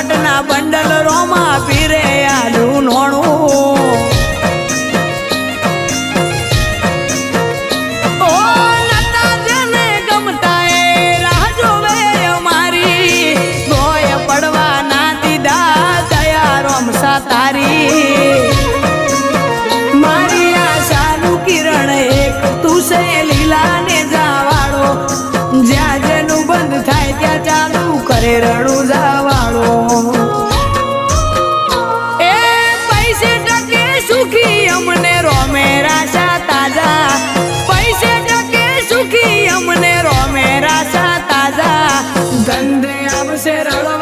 નોટના bundle રોમા પીરે આલું નોણું તારી મારી આશાનું કિરણ એક તું છે લીલા ને જાવાળો જ્યાં જેનું બંધ થાય ત્યાં ચાલુ કરે રણું જાવાળો એ પૈસે ટકે સુખી અમને રોમે રાશા તાજા પૈસે ટકે સુખી અમને રોમે રાશા તાજા ધંધે આવશે રળવા